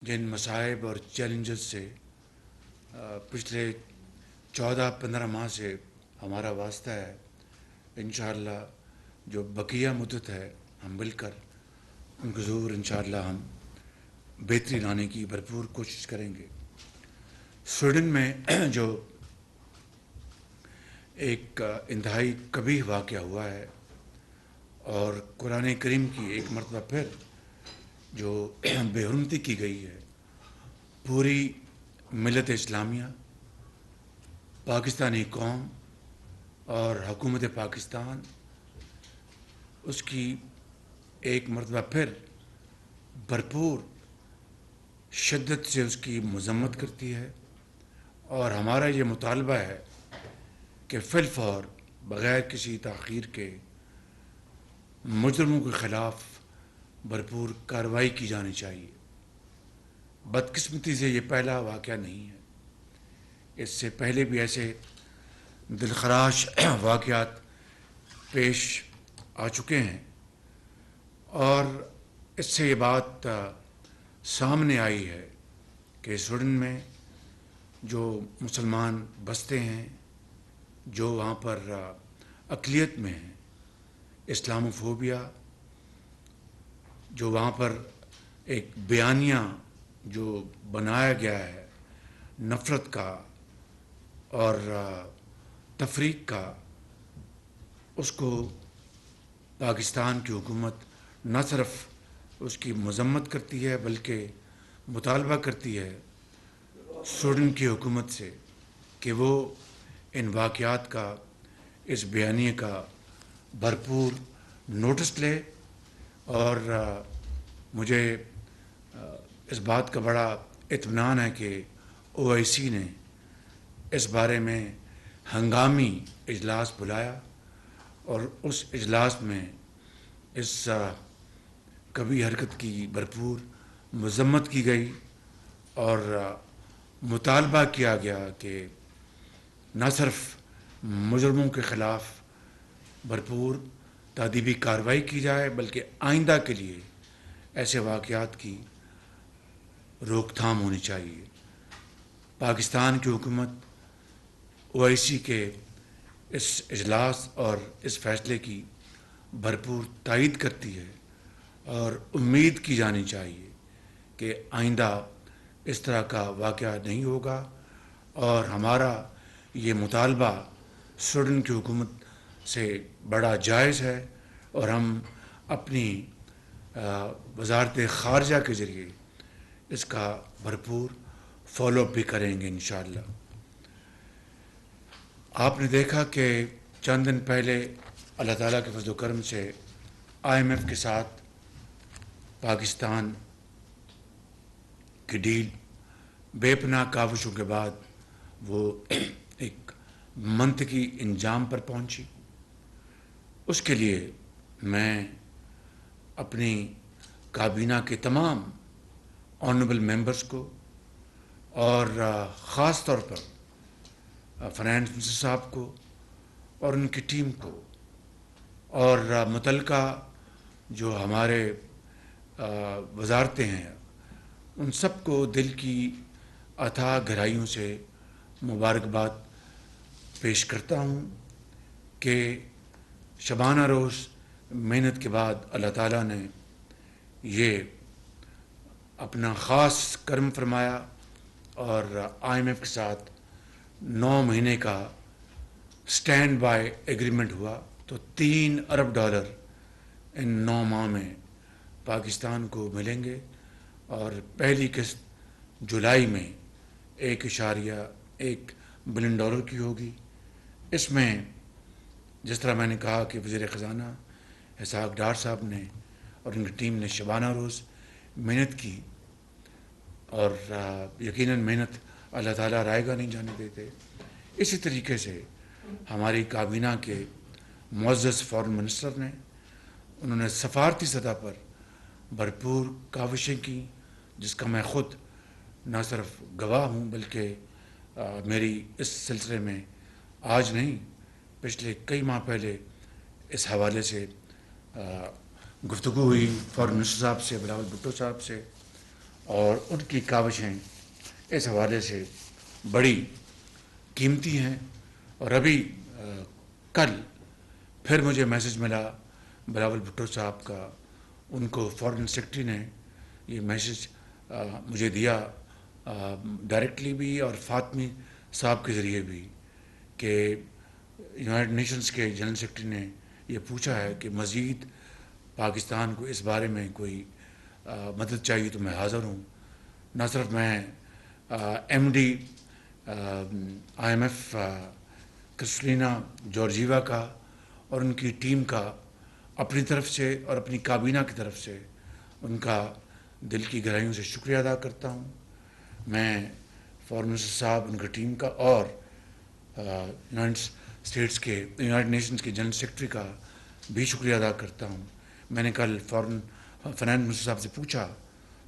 جن مصائب اور چیلنجز سے پچھلے 14-15 ماہ سے ہمارا واسطہ ہے، انشاءاللہ جو بقیہ مدت ہے ہم مل کر ان کو ضرور انشاءاللہ ہم بہتری لانے کی بھرپور کوشش کریں گے۔ سویڈن میں جو ایک انتہائی قبیح واقعہ ہوا ہے اور قرآن کریم کی ایک مرتبہ پھر جو بے حرمتی کی گئی ہے، پوری ملت اسلامیہ، پاکستانی قوم اور حکومت پاکستان اس کی ایک مرتبہ پھر بھرپور شدت سے اس کی مذمت کرتی ہے، اور ہمارا یہ مطالبہ ہے کہ فی الفور بغیر کسی تاخیر کے مجرموں کے خلاف بھرپور کارروائی کی جانی چاہیے۔ بدقسمتی سے یہ پہلا واقعہ نہیں ہے، اس سے پہلے بھی ایسے دلخراش واقعات پیش آ چکے ہیں، اور اس سے یہ بات سامنے آئی ہے کہ سویڈن میں جو مسلمان بستے ہیں، جو وہاں پر اقلیت میں ہیں، اسلاموفوبیا، جو وہاں پر ایک بیانیہ جو بنایا گیا ہے نفرت کا اور تفریق کا، اس کو پاکستان کی حکومت نہ صرف اس کی مذمت کرتی ہے بلکہ مطالبہ کرتی ہے سویڈن کی حکومت سے کہ وہ ان واقعات کا، اس بیانیے کا بھرپور نوٹس لے۔ اور مجھے اس بات کا بڑا اطمینان ہے کہ OIC نے اس بارے میں ہنگامی اجلاس بلایا، اور اس اجلاس میں اس کبھی حرکت کی بھرپور مذمت کی گئی اور مطالبہ کیا گیا کہ نہ صرف مجرموں کے خلاف بھرپور تادیبی کارروائی کی جائے بلکہ آئندہ کے لیے ایسے واقعات کی روک تھام ہونی چاہیے۔ پاکستان کی حکومت OIC کے اس اجلاس اور اس فیصلے کی بھرپور تائید کرتی ہے، اور امید کی جانی چاہیے کہ آئندہ اس طرح کا واقعہ نہیں ہوگا، اور ہمارا یہ مطالبہ سویڈن کی حکومت سے بڑا جائز ہے، اور ہم اپنی وزارت خارجہ کے ذریعے اس کا بھرپور فالو اپ بھی کریں گے انشاءاللہ۔ آپ نے دیکھا کہ چند دن پہلے اللہ تعالیٰ کے فضل و کرم سے IMF کے ساتھ پاکستان کی ڈیل بے پناہ کاوشوں کے بعد وہ ایک منطقی انجام پر پہنچی۔ اس کے لیے میں اپنی کابینہ کے تمام آنریبل ممبرز کو، اور خاص طور پر فائنانس منسٹر صاحب کو اور ان کی ٹیم کو، اور متعلقہ جو ہمارے وزارتیں ہیں، ان سب کو دل کی اتھاہ گہرائیوں سے مبارکباد پیش کرتا ہوں کہ شبانہ روز محنت کے بعد اللہ تعالیٰ نے یہ اپنا خاص کرم فرمایا، اور IMF کے ساتھ 9 مہینے کا سٹینڈ بائی ایگریمنٹ ہوا، تو $3 ارب ان 9 ماہ میں پاکستان کو ملیں گے، اور پہلی قسط جولائی میں $1.1 بلین کی ہوگی۔ اس میں جس طرح میں نے کہا کہ وزیر خزانہ اسحاق ڈار صاحب نے اور ان کی ٹیم نے شبانہ روز محنت کی، اور یقیناً محنت اللہ تعالیٰ رائے گاہ نہیں جانے دیتے۔ اسی طریقے سے ہماری کابینہ کے معزز فارن منسٹر نے، انہوں نے سفارتی سطح پر بھرپور کاوشیں کی، جس کا میں خود نہ صرف گواہ ہوں بلکہ میری اس سلسلے میں آج نہیں، پچھلے کئی ماہ پہلے اس حوالے سے گفتگو ہوئی فارن منسٹر صاحب سے، بلاول بھٹو صاحب سے، اور ان کی کاوشیں اس حوالے سے بڑی قیمتی ہیں. اور ابھی کل پھر مجھے میسج ملا بلاول بھٹو صاحب کا. ان کو فارن سیکرٹری نے یہ میسج مجھے دیا ڈائریکٹلی بھی اور فاطمی صاحب کے ذریعے بھی کہ یونائٹڈ نیشنز کے جنرل سیکرٹری نے یہ پوچھا ہے کہ مزید پاکستان کو اس بارے میں کوئی مدد چاہیے تو میں حاضر ہوں. نہ صرف میں M D I M F Kristalina Georgieva کا اور ان کی ٹیم کا اپنی طرف سے اور اپنی کابینہ کی طرف سے ان کا دل کی گہرائیوں سے شکریہ ادا کرتا ہوں. میں فارن منسٹر صاحب ان کی ٹیم کا اور یونائٹڈ نیشنز کے جنرل سیکرٹری کا بھی شکریہ ادا کرتا ہوں. میں نے کل فارن فنانس منسٹر صاحب سے پوچھا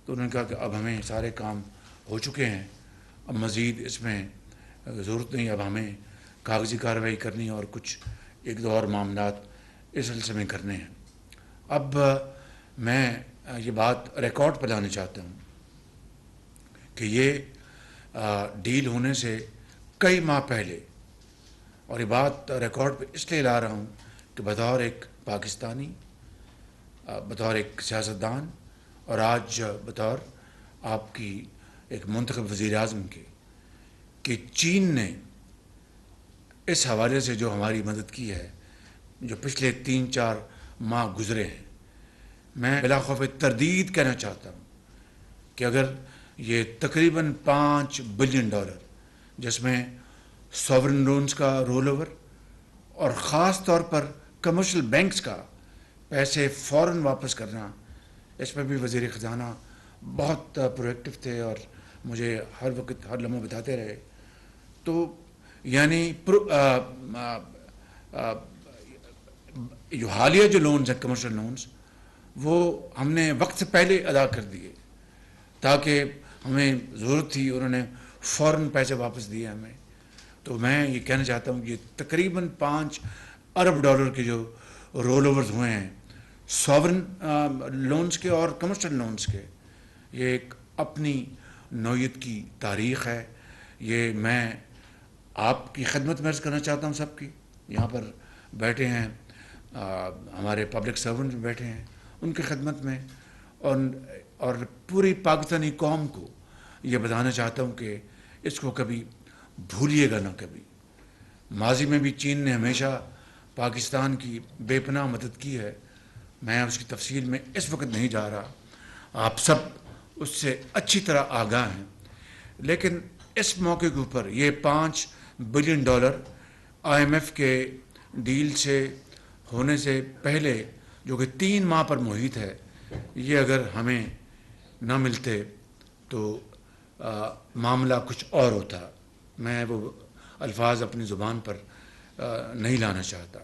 تو انہوں نے کہا کہ اب ہمیں سارے کام ہو چکے ہیں, اب مزید اس میں ضرورت نہیں, اب ہمیں کاغذی کارروائی کرنی اور کچھ ایک دو اور معاملات اس سلسلے میں کرنے ہیں. اب میں یہ بات ریکارڈ پہ لانا چاہتا ہوں کہ یہ ڈیل ہونے سے کئی ماہ پہلے, اور یہ بات ریکارڈ پہ اس لیے لا رہا ہوں کہ بطور ایک پاکستانی, بطور ایک سیاستدان اور آج بطور آپ کی ایک منتخب وزیر اعظم کے, کہ چین نے اس حوالے سے جو ہماری مدد کی ہے, جو پچھلے 3-4 ماہ گزرے ہیں, میں بلا خوف تردید کہنا چاہتا ہوں کہ اگر یہ تقریباً $5 بلین جس میں ساورن لونز کا رول اوور اور خاص طور پر کمرشل بینکس کا پیسے فوراً واپس کرنا, اس میں بھی وزیر خزانہ بہت پرویکٹو تھے اور مجھے ہر وقت ہر لمحہ بتاتے رہے. تو یعنی جو حالیہ جو لونز ہیں کمرشل لونز, وہ ہم نے وقت سے پہلے ادا کر دیے تاکہ ہمیں ضرورت تھی, انہوں نے فوراً پیسے واپس دیے ہمیں. تو میں یہ کہنا چاہتا ہوں کہ تقریباً $5 ارب کے جو رول اوورز ہوئے ہیں ساورن لونز کے اور کمرشل لونز کے, یہ ایک اپنی نوعیت کی تاریخ ہے. یہ میں آپ کی خدمت میں عرض کرنا چاہتا ہوں, سب کی یہاں پر بیٹھے ہیں ہمارے پبلک سرونٹ بیٹھے ہیں, ان کی خدمت میں اور پوری پاکستانی قوم کو یہ بتانا چاہتا ہوں کہ اس کو کبھی بھولیے گا نہ کبھی. ماضی میں بھی چین نے ہمیشہ پاکستان کی بے پناہ مدد کی ہے, میں اس کی تفصیل میں اس وقت نہیں جا رہا, آپ سب اس سے اچھی طرح آگاہ ہیں. لیکن اس موقع کے اوپر یہ $5 بلین آئی ایم ایف کے ڈیل سے ہونے سے پہلے جو کہ 3 ماہ پر محیط ہے, یہ اگر ہمیں نہ ملتے تو معاملہ کچھ اور ہوتا. میں وہ الفاظ اپنی زبان پر نہیں لانا چاہتا.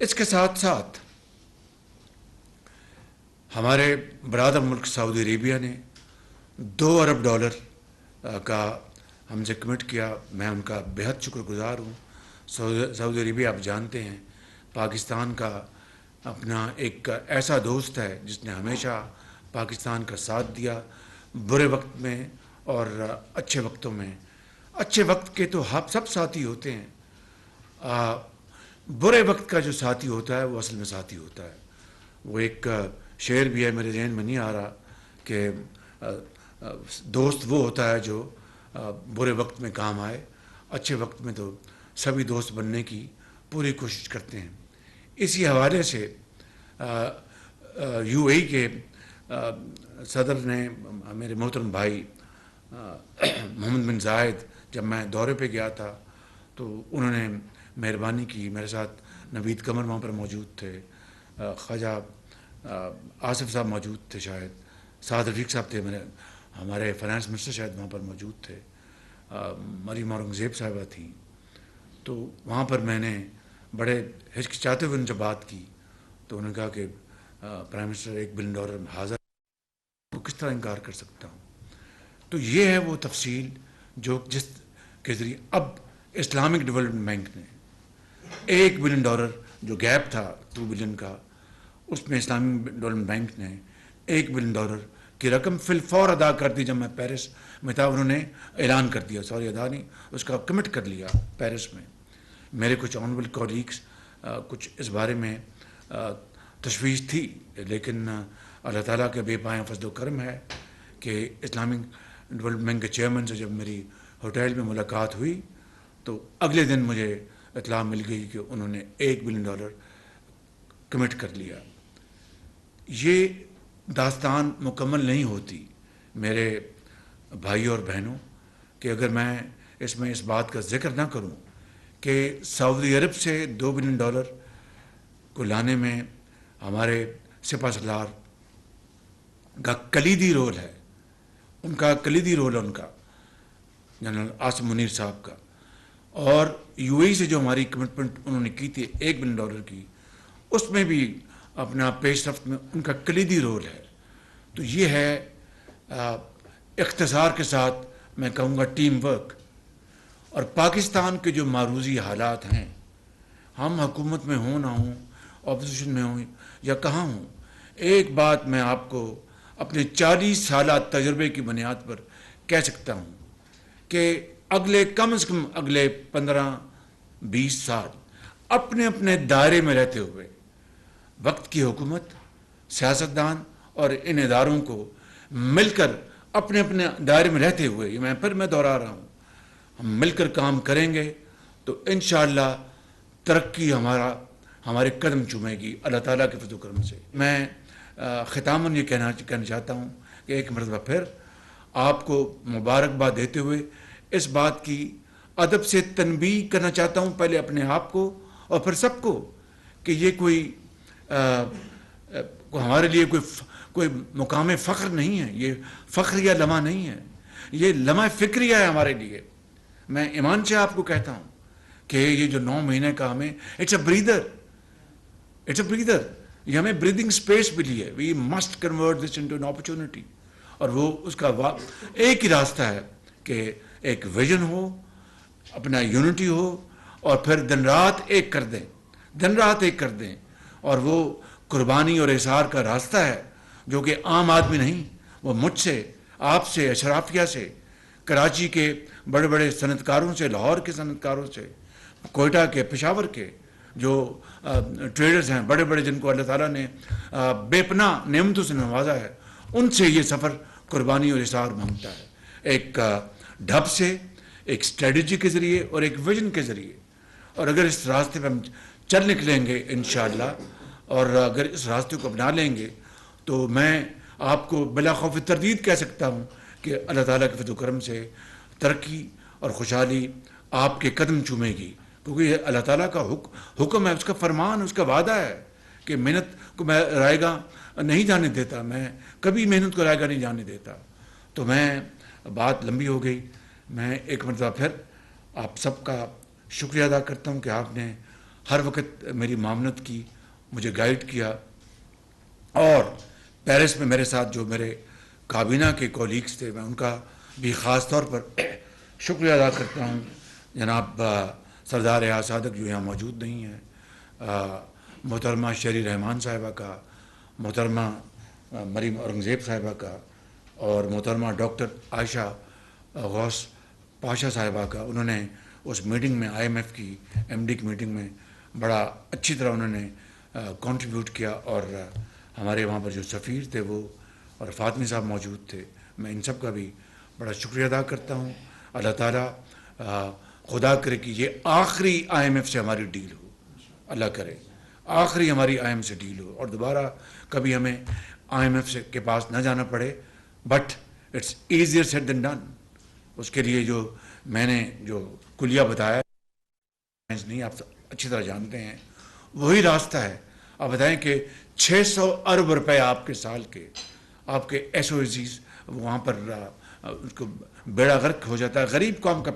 اس کے ساتھ ساتھ ہمارے برادر ملک سعودی عربیہ نے $2 ارب کا ہم سے کمٹ کیا. میں ان کا بہت شکر گزار ہوں. سعودی عربیہ آپ جانتے ہیں پاکستان کا اپنا ایک ایسا دوست ہے جس نے ہمیشہ پاکستان کا ساتھ دیا, برے وقت میں اور اچھے وقتوں میں. اچھے وقت کے تو سب ساتھی ہوتے ہیں, برے وقت کا جو ساتھی ہوتا ہے وہ اصل میں ساتھی ہوتا ہے. وہ ایک شعر بھی ہے, میرے ذہن میں نہیں آ رہا, کہ دوست وہ ہوتا ہے جو برے وقت میں کام آئے, اچھے وقت میں تو سبھی دوست بننے کی پوری کوشش کرتے ہیں. اسی حوالے سے یو اے ای کے صدر نے, میرے محترم بھائی محمد بن زائد, جب میں دورے پہ گیا تھا تو انہوں نے مہربانی کی, میرے ساتھ نوید قمر وہاں پر موجود تھے, خواجہ آصف صاحب موجود تھے, شاید سعد رفیق صاحب تھے, ہمارے فائنانس منسٹر شاید وہاں پر موجود تھے, مریم اورنگزیب صاحبہ تھیں. تو وہاں پر میں نے بڑے ہچکچاتے ہوئے ان سے بات کی تو انہوں نے کہا کہ پرائم منسٹر $1 بلین حاضر, وہ کس طرح انکار کر سکتا ہوں. تو یہ ہے وہ تفصیل جو جس کے ذریعے اب اسلامک ڈیولپمنٹ بینک نے $1 بلین جو گیپ تھا $2 بلین کا, اس میں اسلامک ڈیولپمنٹ بینک نے $1 بلین کی رقم فی الفور ادا کر دی. جب میں پیرس میں تھا انہوں نے اعلان کر دیا, سوری ادا نہیں, اس کا کمٹ کر لیا پیرس میں. میرے کچھ آنریبل کولیگس کچھ اس بارے میں تشویش تھی, لیکن اللہ تعالیٰ کے بے پایہ فضل و کرم ہے کہ اسلامک ڈیولپمنٹ کے چیئرمین سے جب میری ہوٹل میں ملاقات ہوئی تو اگلے دن مجھے اطلاع مل گئی کہ انہوں نے $1 بلین کمٹ کر لیا. یہ داستان مکمل نہیں ہوتی میرے بھائی اور بہنوں کہ اگر میں اس بات کا ذکر نہ کروں کہ سعودی عرب سے $2 بلین کو لانے میں ہمارے سپہ سالار کا کلیدی رول ہے. ان کا کلیدی رول ہے, ان کا جنرل عاصم منیر صاحب کا. اور یو اے ای سے جو ہماری کمٹمنٹ انہوں نے کی تھی $1 بلین کی, اس میں بھی اپنا پیش رفت میں ان کا کلیدی رول ہے. تو یہ ہے اختصار کے ساتھ میں کہوں گا ٹیم ورک. اور پاکستان کے جو معروضی حالات ہیں, ہم حکومت میں ہوں نہ ہوں, اپوزیشن میں ہوں یا کہاں ہوں, ایک بات میں آپ کو اپنے 40 سالہ تجربے کی بنیاد پر کہہ سکتا ہوں کہ اگلے کم از کم اگلے 15-20 سال اپنے اپنے دائرے میں رہتے ہوئے وقت کی حکومت, سیاستدان اور ان اداروں کو مل کر اپنے اپنے دائرے میں رہتے ہوئے, یہ میں دہرا رہا ہوں, ہم مل کر کام کریں گے تو انشاءاللہ ترقی ہمارے قدم چومے گی اللہ تعالیٰ کے فضل و کرم سے. میں ختاماً یہ کہنا چاہتا ہوں کہ ایک مرتبہ پھر آپ کو مبارکباد دیتے ہوئے اس بات کی ادب سے تنبیہ کرنا چاہتا ہوں, پہلے اپنے آپ کو اور پھر سب کو, کہ یہ کوئی ہمارے لیے کوئی مقام فخر نہیں ہے, یہ فخر یا لمحہ نہیں ہے, یہ لمحہ فکریہ ہے ہمارے لیے. میں ایمان سے آپ کو کہتا ہوں کہ یہ جو 9 مہینے کا ہمیں اٹس اے بریدر, یہ ہمیں بریدنگ سپیس ملی ہے. We must convert this into an opportunity. اور وہ اس کا ایک ہی راستہ ہے کہ ایک ویژن ہو, اپنا یونٹی ہو, اور پھر دن رات ایک کر دیں. اور وہ قربانی اور اظہار کا راستہ ہے جو کہ عام آدمی نہیں, وہ مجھ سے, آپ سے, اشرافیہ سے, کراچی کے بڑے بڑے صنعت کاروں سے, لاہور کے صنعت کاروں سے, کوئٹہ کے, پشاور کے جو ٹریڈرز ہیں بڑے بڑے, جن کو اللہ تعالیٰ نے بے پناہ نعمتوں سے نوازا ہے, ان سے یہ سفر قربانی اور اظہار مانگتا ہے. ایک ڈھب سے, ایک اسٹریٹجی کے ذریعے اور ایک ویژن کے ذریعے. اور اگر اس راستے پہ ہم چل نکلیں گے انشاءاللہ, اور اگر اس راستے کو اپنا لیں گے, تو میں آپ کو بلا خوف تردید کہہ سکتا ہوں کہ اللہ تعالیٰ کے فضل و کرم سے ترقی اور خوشحالی آپ کے قدم چومے گی. کیونکہ یہ اللہ تعالیٰ کا حکم ہے, اس کا فرمان, اس کا وعدہ ہے کہ محنت کو میں رائے گاہ نہیں جانے دیتا, میں کبھی محنت کو رائے گاہ نہیں جانے دیتا. تو میں بات لمبی ہو گئی, میں ایک مرتبہ پھر آپ سب کا شکریہ ادا کرتا ہوں کہ آپ نے ہر وقت میری معاونت کی, مجھے گائیڈ کیا. اور پیرس میں میرے ساتھ جو میرے کابینہ کے کولیگز تھے, میں ان کا بھی خاص طور پر شکریہ ادا کرتا ہوں. جناب سردار ریاض صادق جو یہاں موجود نہیں ہیں, محترمہ شہری رحمان صاحبہ کا, محترمہ مریم اورنگزیب صاحبہ کا, اور محترمہ ڈاکٹر عائشہ غوث پاشا صاحبہ کا. انہوں نے اس میٹنگ میں, IMF کی MD کی میٹنگ میں بڑا اچھی طرح انہوں نے کنٹریبیوٹ کیا. اور ہمارے وہاں پر جو سفیر تھے وہ, اور فاطمی صاحب موجود تھے, میں ان سب کا بھی بڑا شکریہ ادا کرتا ہوں. اللہ تعالیٰ خدا کرے کہ یہ آخری IMF سے ہماری ڈیل ہو, اللہ کرے آخری ہماری IMF سے ڈیل ہو, اور دوبارہ کبھی ہمیں IMF کے پاس نہ جانا پڑے. But it's easier said than done. اس کے لیے جو میں نے جو کلیہ بتایا نہیں, آپ اچھی طرح جانتے ہیں, وہی راستہ ہے. آپ بتائیں کہ 600 ارب روپے آپ کے سال کے, آپ کے SOCs وہاں پر اس کو بیڑا غرق ہو جاتا ہے. غریب قوم کا